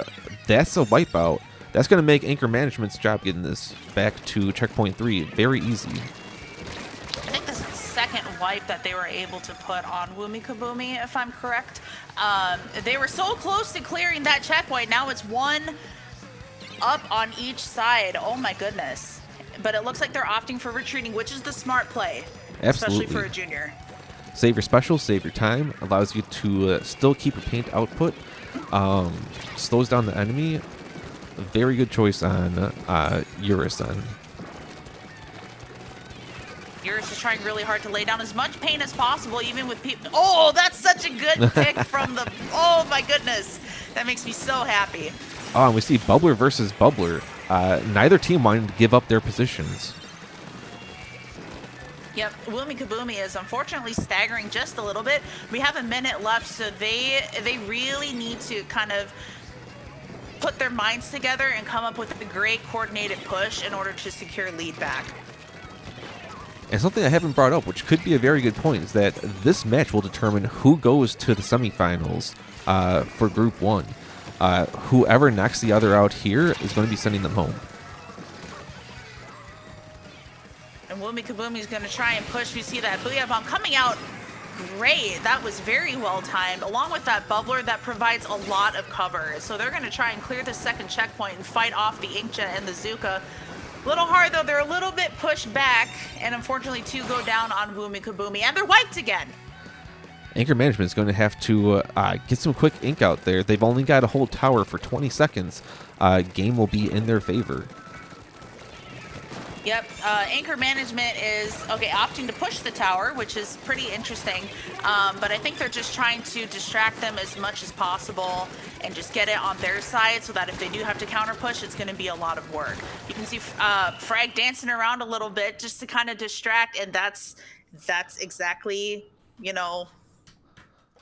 that's a wipeout. That's going to make Anchor Management's job getting this back to checkpoint 3 very easy. I think this is the second wipe that they were able to put on WoomyKaboomy, if I'm correct. They were so close to clearing that checkpoint. Now it's 1 up on each side. Oh my goodness. But it looks like they're opting for retreating, which is the smart play. Absolutely. Especially for a junior. Save your specials, save your time, allows you to still keep your paint output, slows down the enemy. A very good choice on Eurus then. Eurus is trying really hard to lay down as much paint as possible, even with people. Oh, that's such a good pick from the. Oh my goodness, that makes me so happy. Oh, and we see Bubbler versus Bubbler. Neither team wanted to give up their positions. Yep, WoomyKaboomy is unfortunately staggering just a little bit. We have a minute left, so they really need to kind of put their minds together and come up with a great coordinated push in order to secure lead back. And something I haven't brought up, which could be a very good point, is that this match will determine who goes to the semifinals for Group 1. Whoever knocks the other out here is going to be sending them home. And WoomyKaboomy is going to try and push. We see that Booyah Bomb coming out great. That was very well timed, along with that bubbler that provides a lot of cover. So they're going to try and clear the second checkpoint and fight off the Inkjet and the Zuka. A little hard, though. They're a little bit pushed back, and unfortunately, 2 go down on WoomyKaboomy, and they're wiped again. Anchor Management is going to have to get some quick ink out there. They've only got to hold tower for 20 seconds. Game will be in their favor. Yep, Anchor Management is, opting to push the tower, which is pretty interesting. But I think they're just trying to distract them as much as possible and just get it on their side so that if they do have to counter push, it's going to be a lot of work. You can see Frag dancing around a little bit just to kind of distract, and that's exactly,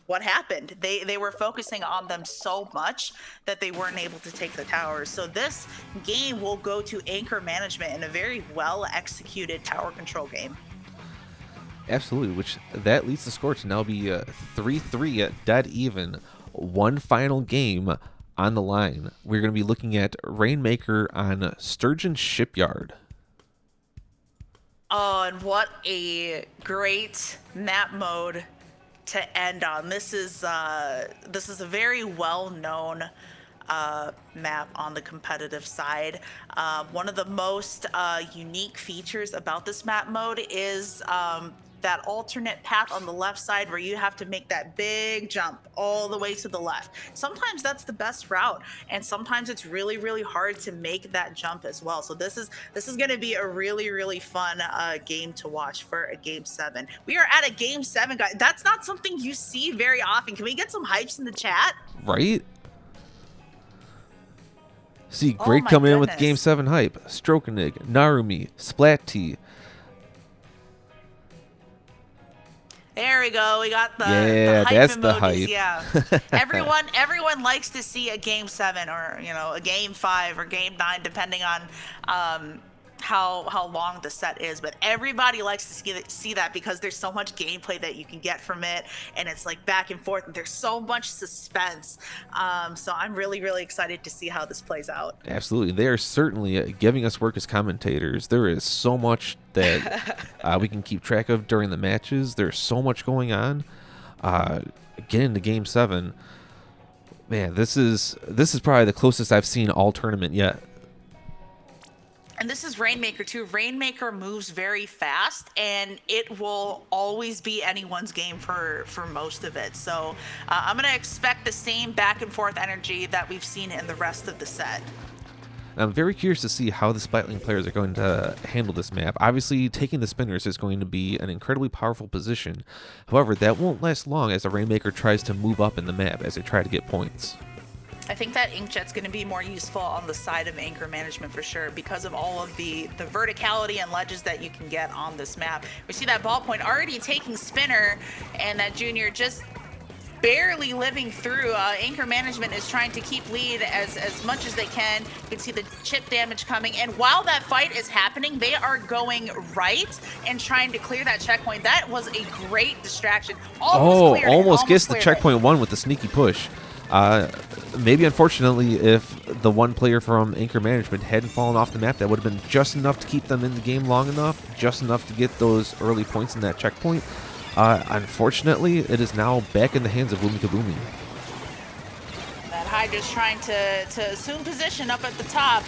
what happened. They were focusing on them so much that they weren't able to take the towers. So this game will go to Anchor Management in a very well executed tower control game. Absolutely, which that leads the score to now be 3-3 dead even. One final game on the line. We're going to be looking at Rainmaker on Sturgeon Shipyard. Oh, and what a great map mode to end on. This is a very well-known map on the competitive side. One of the most unique features about this map mode is that alternate path on the left side where you have to make that big jump all the way to the left. Sometimes that's the best route, and sometimes it's really, really hard to make that jump as well. So this is going to be a really, really fun game to watch for a Game 7. We are at a Game 7, guys. That's not something you see very often. Can we get some hypes in the chat? Right? See, great coming in with Game 7 hype. Strokenig, Narumi, Splat T. There we go. We got the hype that's emojis. The hype. Yeah. everyone likes to see a Game 7 or a Game 5 or Game 9, depending on how long the set is. But everybody likes to see that because there's so much gameplay that you can get from it, and it's like back and forth, and there's so much suspense. So I'm really, really excited to see how this plays out. Absolutely. They are certainly giving us work as commentators. There is so much that we can keep track of during the matches. There's so much going on. Getting into Game 7, man, this is probably the closest I've seen all tournament yet. And this is Rainmaker too. Rainmaker moves very fast, and it will always be anyone's game for most of it. So I'm going to expect the same back and forth energy that we've seen in the rest of the set. I'm very curious to see how the Splatling players are going to handle this map. Obviously, taking the spinners is going to be an incredibly powerful position. However, that won't last long as the Rainmaker tries to move up in the map as they try to get points. I think that Inkjet's going to be more useful on the side of Anchor Management for sure because of all of the verticality and ledges that you can get on this map. We see that ballpoint already taking Spinner, and that Junior just barely living through. Anchor Management is trying to keep lead as much as they can. You can see the chip damage coming, and while that fight is happening, they are going right and trying to clear that checkpoint. That was a great distraction. Almost gets the checkpoint 1 with the sneaky push. Maybe unfortunately, if the one player from Anchor Management hadn't fallen off the map, that would have been just enough to keep them in the game long enough, just enough to get those early points in that checkpoint. Unfortunately, it is now back in the hands of WoomyKaboomy. That Hydra's trying to assume position up at the top,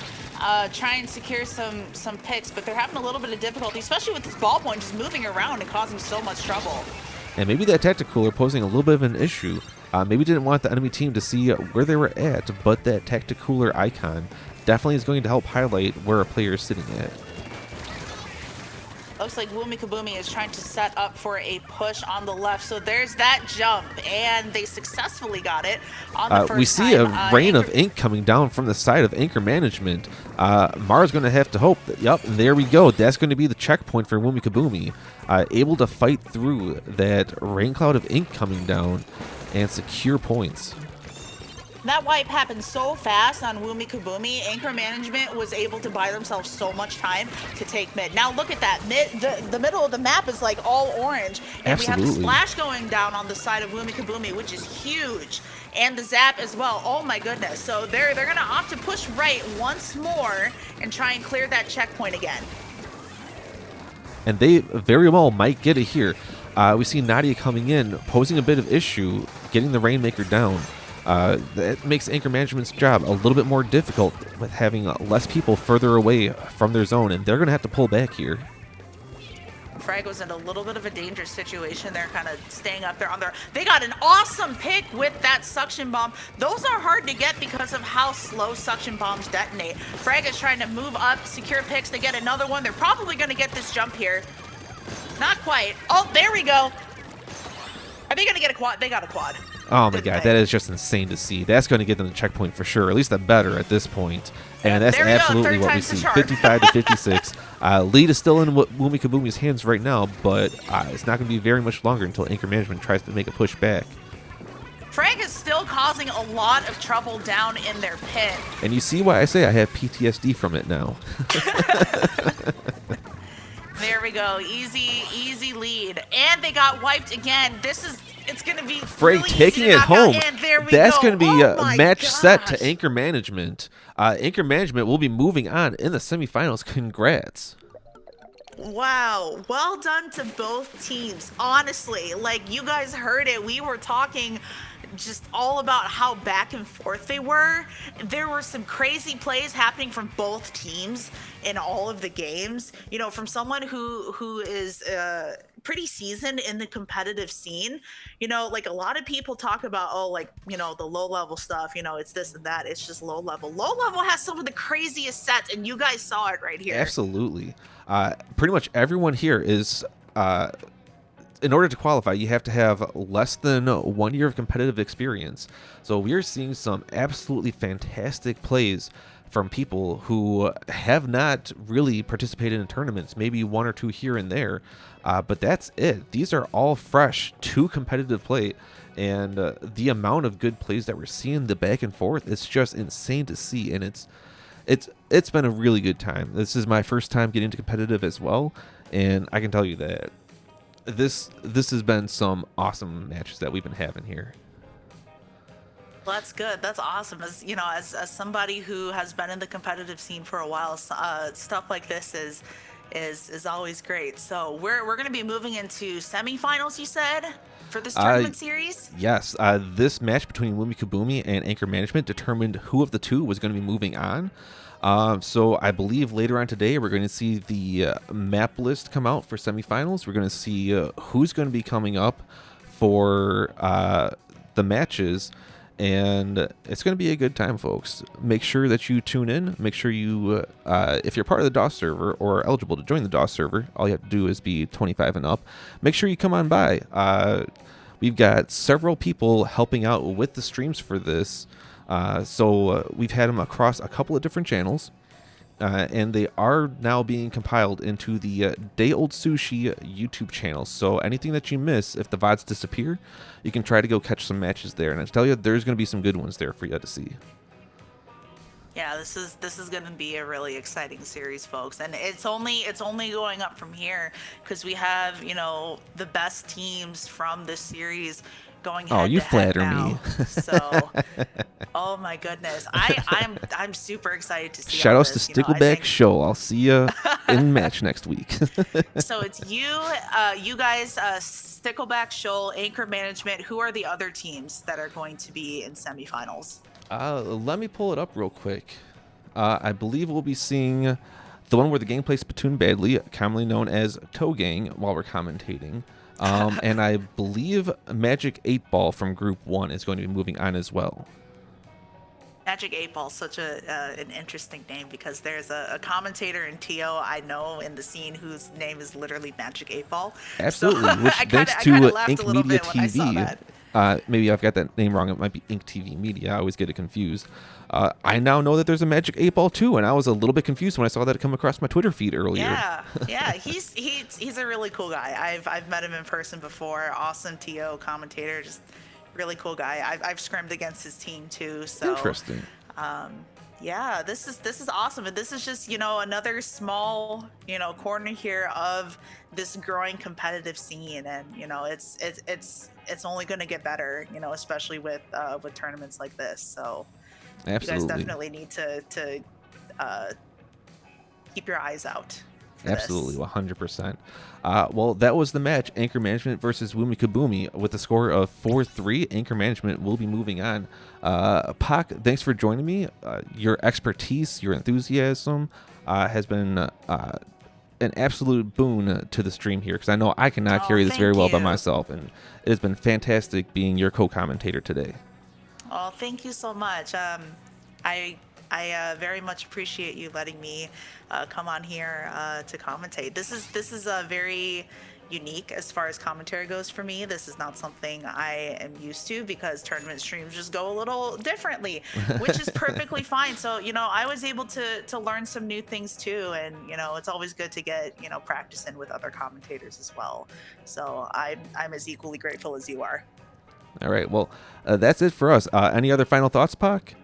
try and secure some picks, but they're having a little bit of difficulty, especially with this ballpoint just moving around and causing so much trouble. And maybe that tactic cooler posing a little bit of an issue. Maybe didn't want the enemy team to see where they were at, but that tactic cooler icon definitely is going to help highlight where a player is sitting at. Looks like WoomyKaboomy is trying to set up for a push on the left. So there's that jump, and they successfully got it on the first We see time. a rain of ink coming down from the side of Anchor Management. Mara's going to have to hope that, yep, there we go. That's going to be the checkpoint for WoomyKaboomy. Able to fight through that rain cloud of ink coming down and secure points. That wipe happened so fast on WoomyKaboomy. Anchor Management was able to buy themselves so much time to take mid. Now look at that. The middle of the map is like all orange. And we have the Absolutely. splash going down on the side of WoomyKaboomy, which is huge. And the zap as well. Oh my goodness. So they're going to opt to push right once more and try and clear that checkpoint again. And they very well might get it here. We see Nadia coming in, posing a bit of issue, getting the Rainmaker down. That makes Anchor Management's job a little bit more difficult with having less people further away from their zone, and they're going to have to pull back here. Frag was in a little bit of a dangerous situation. They're kind of staying up there on their... They got an awesome pick with that suction bomb. Those are hard to get because of how slow suction bombs detonate. Frag is trying to move up, secure picks. They get another one. They're probably going to get this jump here. Not quite. Oh, there we go. Are they going to get a quad? They got a quad. Oh my god, that is just insane to see. That's going to get them the checkpoint for sure, at least a better at this point. And that's absolutely what we see. 55 to 56. Lead is still in WoomyKaboomy's hands right now, but it's not going to be very much longer until Anchor Management tries to make a push back. Frag is still causing a lot of trouble down in their pit. And you see why I say I have PTSD from it now. There we go. Easy lead. And they got wiped again. It's going to be Frag really taking easy to it knock out. home. And there we That's go. going to be Oh a my match set gosh. to Anchor Management. Anchor Management will be moving on in the semifinals. Congrats. Wow. Well done to both teams. Honestly, like you guys heard it. We were talking just all about how back and forth they were. There were some crazy plays happening from both teams in all of the games. You know, from someone who is pretty seasoned in the competitive scene. You know, like a lot of people talk about, oh, like, you know, the low level stuff, you know, it's this and that. It's just low level. Low level has some of the craziest sets, and you guys saw it right here. Absolutely. Pretty much everyone here is... in order to qualify, you have to have less than 1 year of competitive experience. So we're seeing some absolutely fantastic plays from people who have not really participated in tournaments, maybe one or two here and there. But that's it. These are all fresh to competitive play. And the amount of good plays that we're seeing, the back and forth, it's just insane to see. And it's been a really good time. This is my first time getting into competitive as well. And I can tell you that this has been some awesome matches that we've been having here. Well, that's good. That's awesome. As you know, as somebody who has been in the competitive scene for a while, stuff like this is always great. So we're going to be moving into semifinals, you said, for this tournament series? Yes. This match between WoomyKaboomy and Anchor Management determined who of the two was going to be moving on. So I believe later on today we're going to see the map list come out for semifinals. We're going to see who's going to be coming up for the matches, and it's going to be a good time, folks. Make sure that you tune in. Make sure you, if you're part of the DOS server or eligible to join the DOS server, all you have to do is be 25 and up. Make sure you come on by. We've got several people helping out with the streams for this. So we've had them across a couple of different channels, and they are now being compiled into the Day Old Sushi YouTube channel. So anything that you miss, if the VODs disappear, you can try to go catch some matches there. And I tell you, there's going to be some good ones there for you to see. Yeah, this is going to be a really exciting series, folks, and it's only going up from here because we have, you know, the best teams from this series going head Oh, you to head flatter now. me. So, oh my goodness, I'm super excited to see. Shout all outs to this, you know, I Stickleback think- Show. I'll see you in match next week. So it's you guys, Stickleback Shoal, Anchor Management. Who are the other teams that are going to be in semifinals? Let me pull it up real quick. I believe we'll be seeing the one where the game plays Splatoon badly, commonly known as Toe Gang, while we're commentating. And I believe Magic 8 Ball from Group 1 is going to be moving on as well. Magic 8 Ball, such an interesting name because there's a commentator in TO I know in the scene whose name is literally Magic 8 Ball. Absolutely, So which thanks to laughed Ink a little Media bit when I saw TV. that. Maybe I've got that name wrong. It might be Ink TV Media. I always get it confused. I now know that there's a Magic 8 Ball too, and I was a little bit confused when I saw that come across my Twitter feed earlier. Yeah, he's a really cool guy. I've met him in person before. Awesome TO commentator, just really cool guy. I've scrimmed against his team too, so Interesting. yeah, this is awesome, and this is just another small corner here of this growing competitive scene, and it's only going to get better, especially with tournaments like this. So you guys Absolutely. definitely need to uh, keep your eyes out for Absolutely, this. 100%. Well, that was the match, Anchor Management versus WoomyKaboomy, with a score of 4-3. Anchor Management will be moving on. Pac, thanks for joining me. Your expertise, your enthusiasm has been an absolute boon to the stream here, because I know I cannot Oh, carry this very thank well by you. myself, and it has been fantastic being your co-commentator today. Oh, thank you so much. I very much appreciate you letting me come on here to commentate. This is a very unique as far as commentary goes for me. This is not something I am used to, because tournament streams just go a little differently, which is perfectly fine. So I was able to learn some new things too, and it's always good to get practicing with other commentators as well. So I'm as equally grateful as you are. All right, well, that's it for us. Any other final thoughts, Pac?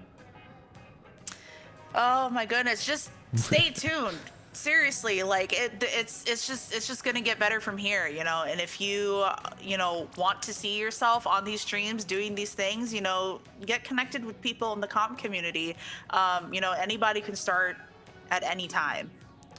Oh my goodness, just stay tuned. Seriously, like it's just gonna get better from here, And if you want to see yourself on these streams doing these things, get connected with people in the comp community. Anybody can start at any time.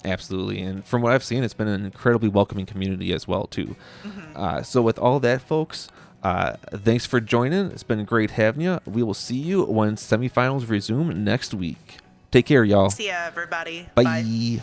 Absolutely, and from what I've seen, it's been an incredibly welcoming community as well too. Hmm. So with all that, folks, thanks for joining. It's been great having you. We will see you when semifinals resume next week. Take care, y'all. See ya, everybody. Bye. Bye.